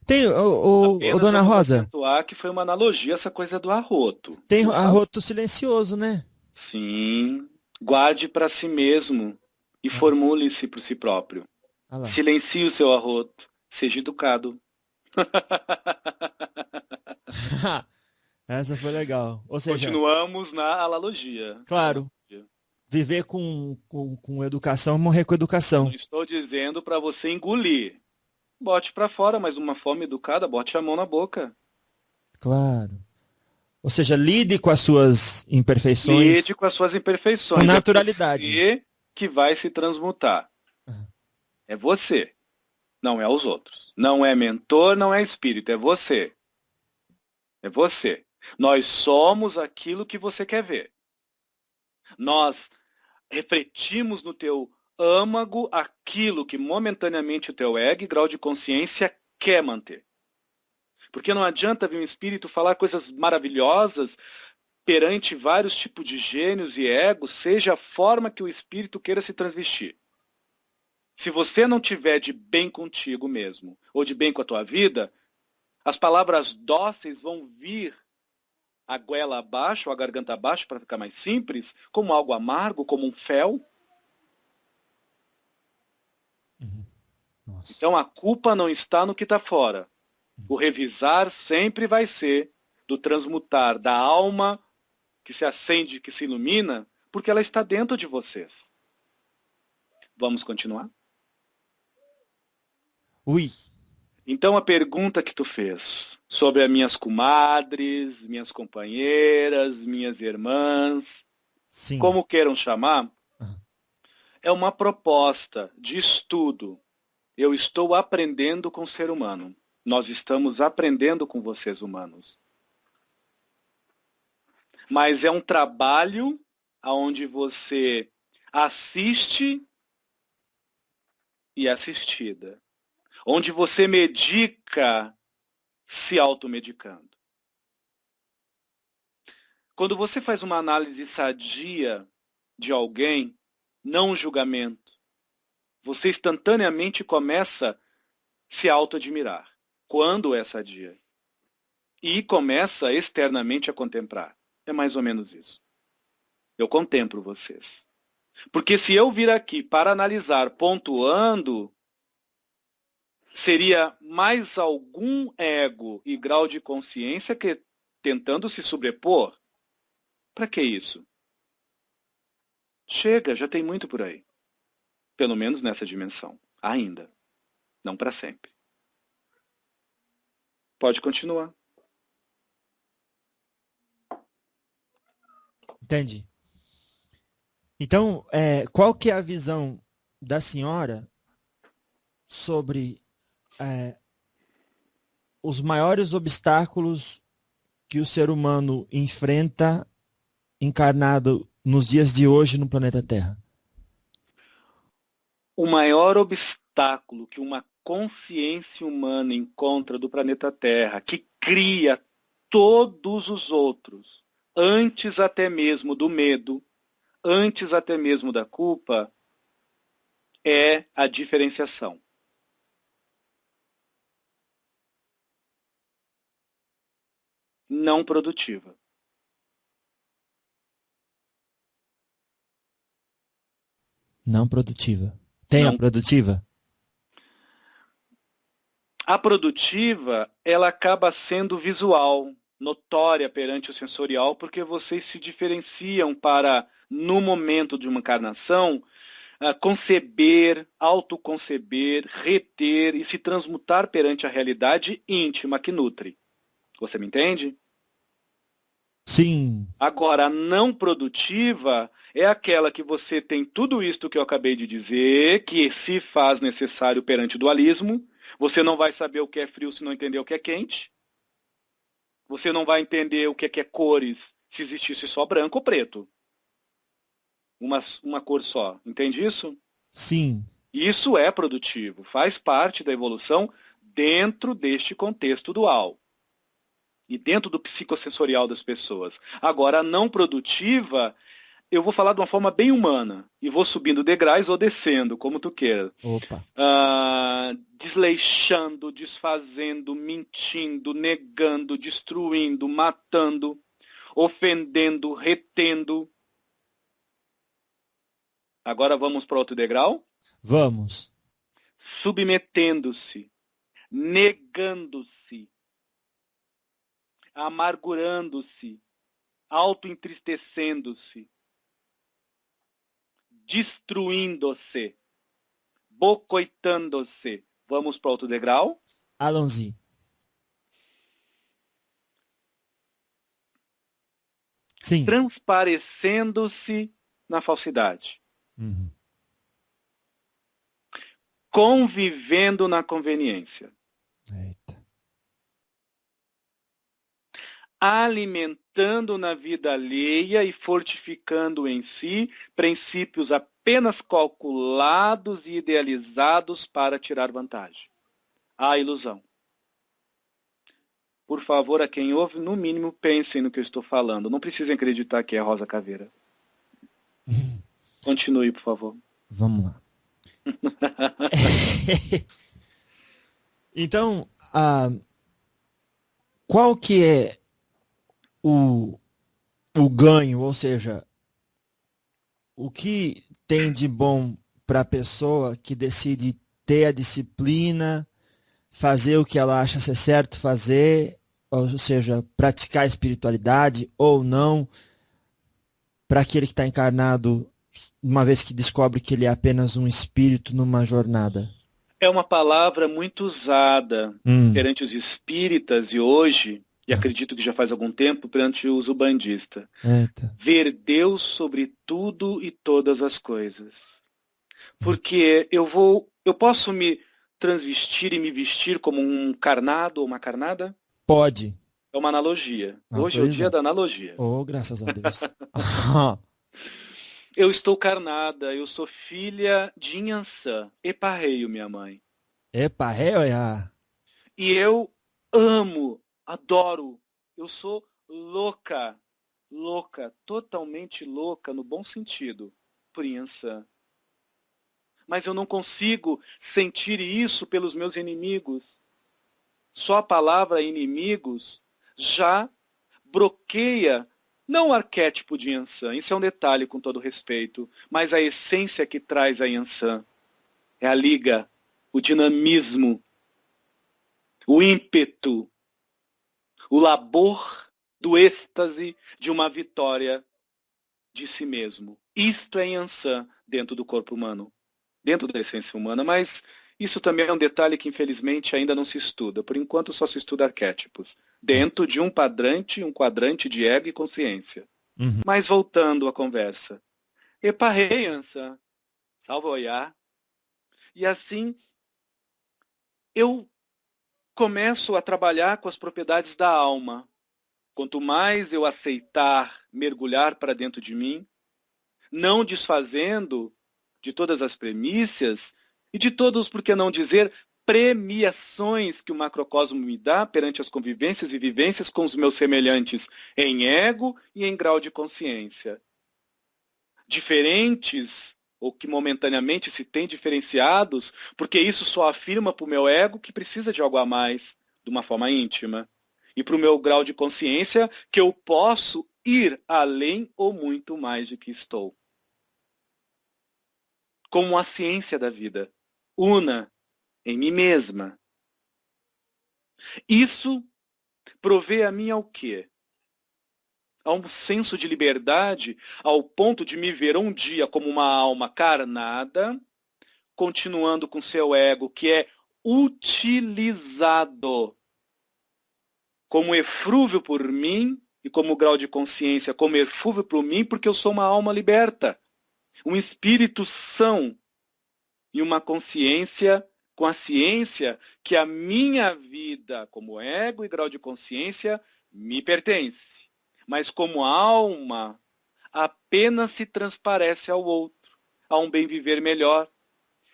Tem, ô, Apenas Dona vamos Rosa, acentuar que foi uma analogia essa coisa do arroto. tem Por favor. arroto silencioso, né? Sim. Guarde para si mesmo e Ah, formule-se por si próprio. ah lá. Silencie o seu arroto. Seja educado. Essa foi legal. Ou seja, Continuamos na analogia. claro, viver com educação, morrer com Eu não educação. estou dizendo para você engolir. Bote para fora, mas uma forma educada, bote a mão na boca. Claro. Ou seja, lide com as suas Lide imperfeições com as suas com imperfeições. É naturalidade. você que vai se transmutar. Ah, É você, não é os outros. Não é mentor, não é espírito, é você. É você. Nós somos aquilo que você quer ver. Nós refletimos no teu âmago aquilo que momentaneamente o teu ego e grau de consciência quer manter. Porque não adianta vir um espírito falar coisas maravilhosas perante vários tipos de gênios e egos, seja a forma que o espírito queira se transvestir. Se você não tiver de bem contigo mesmo, ou de bem com a tua vida, as palavras dóceis vão vir a goela abaixo, ou a garganta abaixo, para ficar mais simples, como algo amargo, como um fel. uhum. Nossa. Então a culpa não está no que está fora. O revisar sempre vai ser do transmutar da alma que se acende, que se ilumina, porque ela está dentro de vocês. Vamos continuar? Ui. Então a pergunta que tu fez sobre as minhas comadres, minhas companheiras, minhas irmãs, Sim. como queiram chamar, Ah, é uma proposta de estudo. Eu estou aprendendo com o ser humano. Nós estamos aprendendo com vocês humanos. Mas é um trabalho onde você assiste e é assistida. Onde você medica se automedicando. Quando você faz uma análise sadia de alguém, não um julgamento, você instantaneamente começa a se autoadmirar. Quando é sadia. E começa externamente a contemplar. É mais ou menos isso. Eu contemplo vocês. Porque se eu vir aqui para analisar pontuando, seria mais algum ego e grau de consciência que tentando se sobrepor. Para que isso? Chega, já tem muito por aí. Pelo menos nessa dimensão. Ainda. Não para sempre. Pode continuar. entendi. Então, qual que é a visão da senhora sobre os maiores obstáculos que o ser humano enfrenta encarnado nos dias de hoje no planeta Terra? O maior obstáculo que uma consciência humana encontra do planeta Terra, que cria todos os outros, antes até mesmo do medo, antes até mesmo da culpa, é a diferenciação. Não produtiva. Não produtiva. Tem Não. a produtiva? A produtiva, ela acaba sendo visual, notória perante o sensorial, porque vocês se diferenciam para, no momento de uma encarnação, conceber, autoconceber, reter e se transmutar perante a realidade íntima que nutre. Você me entende? Sim. Agora, a não produtiva é aquela que você tem tudo isto que eu acabei de dizer, que se faz necessário perante o dualismo. Você não vai saber o que é frio se não entender o que é quente. Você não vai entender o que é cores se existisse só branco ou preto. Uma cor só. Entende isso? Sim. Isso é produtivo. Faz parte da evolução dentro deste contexto dual. E dentro do psicossensorial das pessoas. Agora, a não produtiva, eu vou falar de uma forma bem humana. E vou subindo degraus ou descendo, como tu queira. Opa. Desleixando, desfazendo, mentindo, negando, destruindo, matando, ofendendo, retendo. Agora vamos para outro degrau? Vamos. Submetendo-se, negando-se, amargurando-se, auto-entristecendo-se, destruindo-se, bocoitando-se. Vamos para outro degrau? Allons-y. Sim. Transparecendo-se na falsidade. Uhum. Convivendo na conveniência. Eita. Alimentando na vida alheia e fortificando em si princípios apenas calculados e idealizados para tirar vantagem. A ilusão. Por favor, a quem ouve, no mínimo, pensem no que eu estou falando. Não precisem acreditar que é Rosa Caveira. Continue, por favor. Vamos lá. Então, qual que é o ganho, ou seja, o que tem de bom para a pessoa que decide ter a disciplina, fazer o que ela acha ser certo fazer, ou seja, praticar a espiritualidade ou não, para aquele que está encarnado, uma vez que descobre que ele é apenas um espírito numa jornada? É uma palavra muito usada perante os espíritas e hoje, e acredito que já faz algum tempo, perante os ubandistas. Ver Deus sobre tudo e todas as coisas. Porque eu posso me transvestir e me vestir como um carnado ou uma carnada? Pode. É uma analogia. Hoje é o dia da analogia. Oh, graças a Deus. Eu estou carnada, eu sou filha de Inhansã, Eparreio, minha mãe. Eparreio? E eu amo, adoro, eu sou louca, totalmente louca, no bom sentido, por Inhansã. Mas eu não consigo sentir isso pelos meus inimigos. Só a palavra inimigos já bloqueia, não o arquétipo de Yansan, isso é um detalhe com todo respeito, mas a essência que traz a Yansan. É a liga, o dinamismo, o ímpeto, o labor do êxtase de uma vitória de si mesmo. Isto é Yansan dentro do corpo humano, dentro da essência humana, mas isso também é um detalhe que infelizmente ainda não se estuda. Por enquanto só se estuda arquétipos, dentro de um quadrante de ego e consciência. Mas voltando à conversa. Eparrei, Yansan, salve olhar. E assim, eu começo a trabalhar com as propriedades da alma. Quanto mais eu aceitar mergulhar para dentro de mim, não desfazendo de todas as premissas e de todos, por que não dizer, premiações que o macrocosmo me dá perante as convivências e vivências com os meus semelhantes em ego e em grau de consciência. Diferentes, ou que momentaneamente se tem diferenciados, porque isso só afirma para o meu ego que precisa de algo a mais, de uma forma íntima. E para o meu grau de consciência que eu posso ir além ou muito mais do que estou. como a ciência da vida. Una em mim mesma. Isso provê a mim ao quê? A um senso de liberdade, ao ponto de me ver um dia como uma alma carnada, continuando com seu ego, que é utilizado como eflúvio por mim, e como grau de consciência, como eflúvio por mim, porque eu sou uma alma liberta, um espírito são, e uma consciência com a ciência que a minha vida, como ego e grau de consciência, me pertence. Mas como alma, apenas se transparece ao outro, a um bem viver melhor.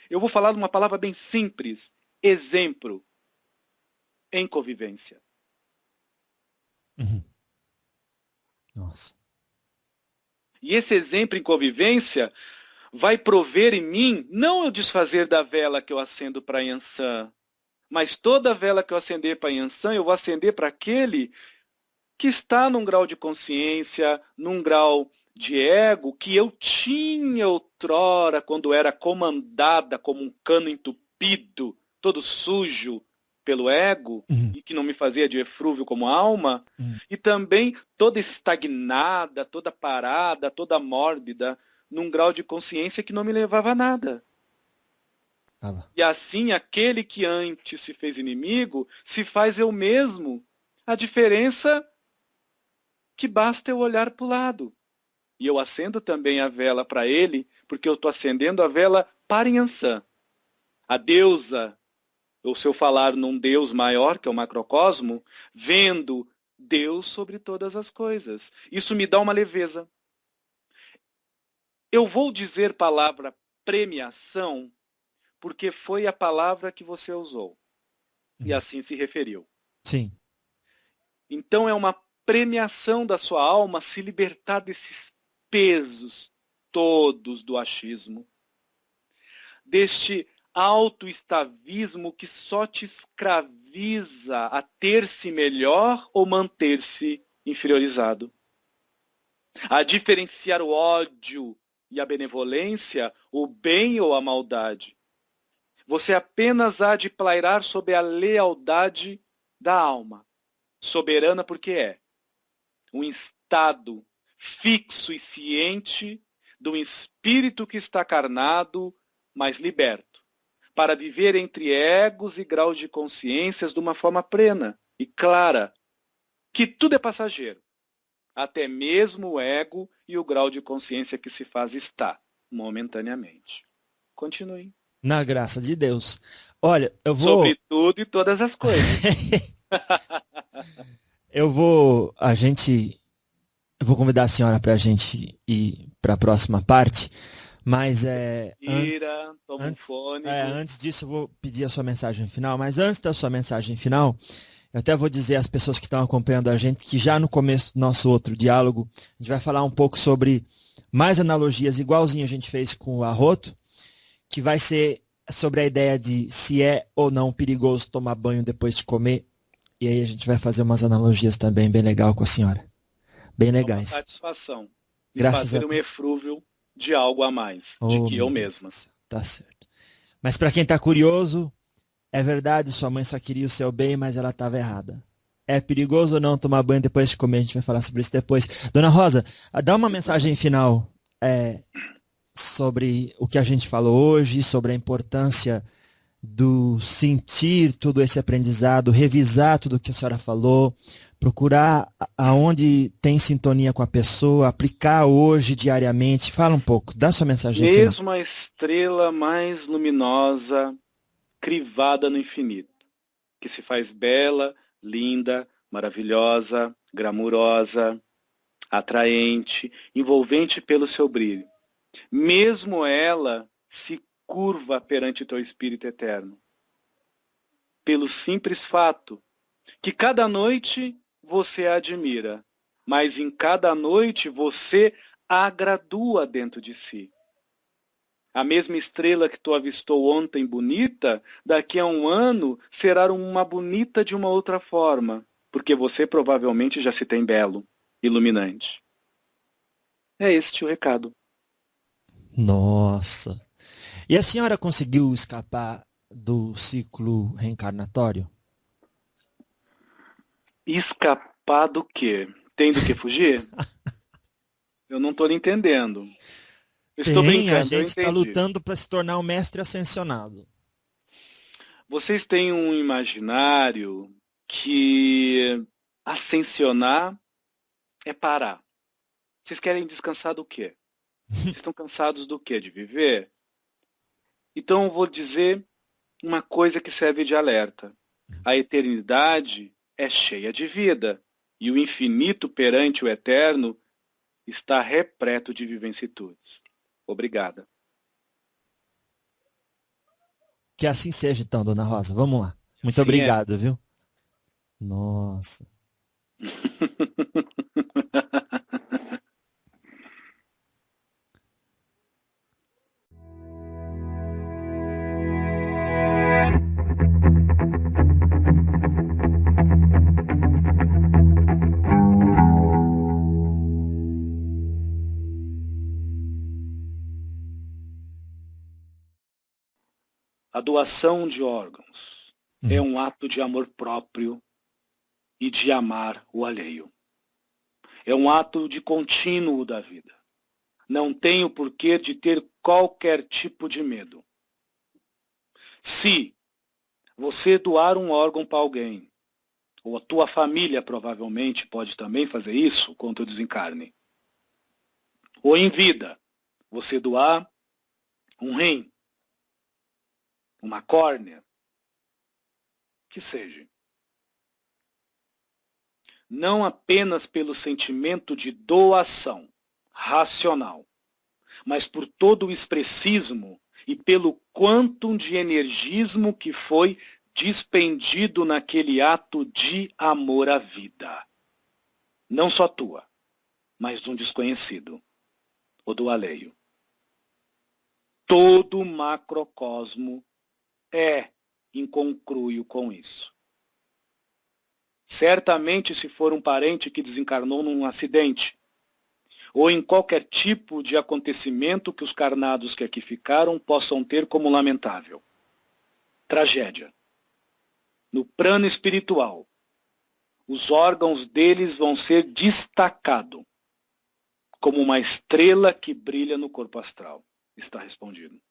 Eu vou falar de uma palavra bem simples, exemplo, em convivência. Uhum. Nossa. E esse exemplo em convivência vai prover em mim, não o desfazer da vela que eu acendo para Yansan, mas toda vela que eu acender para Yansan, eu vou acender para aquele que está num grau de consciência, num grau de ego que eu tinha outrora quando era comandada como um cano entupido, todo sujo pelo ego, e que não me fazia de eflúvio como alma, e também toda estagnada, toda parada, toda mórbida, num grau de consciência que não me levava a nada. E assim, aquele que antes se fez inimigo, se faz eu mesmo. A diferença que basta eu olhar para o lado. E eu acendo também a vela para ele, porque eu estou acendendo a vela para Yansan. A deusa, ou se eu falar num Deus maior, que é o macrocosmo, vendo Deus sobre todas as coisas. Isso me dá uma leveza. Eu vou dizer palavra premiação, porque foi a palavra que você usou. E assim se referiu. Sim. Então é uma premiação da sua alma se libertar desses pesos todos do achismo, deste autoestavismo que só te escraviza a ter-se melhor ou manter-se inferiorizado, a diferenciar o ódio e a benevolência, o bem ou a maldade. Você apenas há de pairar sob a lealdade da alma, soberana porque é um estado fixo e ciente do espírito que está carnado, mas liberto, para viver entre egos e graus de consciências de uma forma plena e clara, que tudo é passageiro, até mesmo o ego e o grau de consciência que se faz estar, momentaneamente. Continue. Na graça de Deus. Olha, eu vou... Sobre tudo e todas as coisas. Eu vou convidar a senhora para a gente ir para a próxima parte, mas antes disso eu vou pedir a sua mensagem final, mas antes da sua mensagem final, eu até vou dizer às pessoas que estão acompanhando a gente que já no começo do nosso outro diálogo, a gente vai falar um pouco sobre mais analogias, igualzinho a gente fez com o arroto, que vai ser sobre a ideia de se é ou não perigoso tomar banho depois de comer. E aí a gente vai fazer umas analogias também bem legal com a senhora. Bem legais. Uma satisfação de Graças fazer a um Deus. eflúvio de algo a mais, de que eu mesma. Tá certo. Mas para quem está curioso, é verdade, sua mãe só queria o seu bem, mas ela estava errada. É perigoso ou não tomar banho depois de comer? A gente vai falar sobre isso depois. Dona Rosa, dá uma mensagem final sobre o que a gente falou hoje, sobre a importância do sentir todo esse aprendizado, revisar tudo o que a senhora falou, procurar aonde tem sintonia com a pessoa, aplicar hoje, diariamente. Fala um pouco, dá sua mensagem final. Mesmo a estrela mais luminosa, crivada no infinito, que se faz bela, linda, maravilhosa, glamurosa, atraente, envolvente pelo seu brilho. Mesmo ela se curva perante teu Espírito eterno. Pelo simples fato que cada noite você a admira, mas em cada noite você a gradua dentro de si. A mesma estrela que tu avistou ontem bonita, daqui a um ano será uma bonita de uma outra forma, porque você provavelmente já se tem belo, iluminante. É este o recado. Nossa! E a senhora conseguiu escapar do ciclo reencarnatório? Escapar do quê? Tem do que fugir? Eu não estou entendendo. Eu estou Tem, a brincando, eu gente está entendi. lutando para se tornar um mestre ascensionado. Vocês têm um imaginário que ascensionar é parar. Vocês querem descansar do quê? Vocês estão cansados do quê? De viver? Então eu vou dizer uma coisa que serve de alerta. A eternidade é cheia de vida, e o infinito perante o eterno está repleto de vicissitudes. Obrigada. Que assim seja então, dona Rosa. Vamos lá. Muito Assim é. obrigado, viu? Nossa. A doação de órgãos é Hum. um ato de amor próprio e de amar o alheio. É um ato de contínuo da vida. Não tem o porquê de ter qualquer tipo de medo. Se você doar um órgão para alguém, ou a tua família provavelmente pode também fazer isso quando desencarne, ou em vida, você doar um rim, uma córnea, que seja. Não apenas pelo sentimento de doação racional, mas por todo o expressismo e pelo quantum de energismo que foi dispendido naquele ato de amor à vida. Não só tua, mas de um desconhecido, ou do alheio. Todo o macrocosmo é incongruo com isso. Certamente, se for um parente que desencarnou num acidente, ou em qualquer tipo de acontecimento que os carnados que aqui ficaram possam ter como lamentável. Tragédia. No plano espiritual, os órgãos deles vão ser destacados como uma estrela que brilha no corpo astral. Está respondido.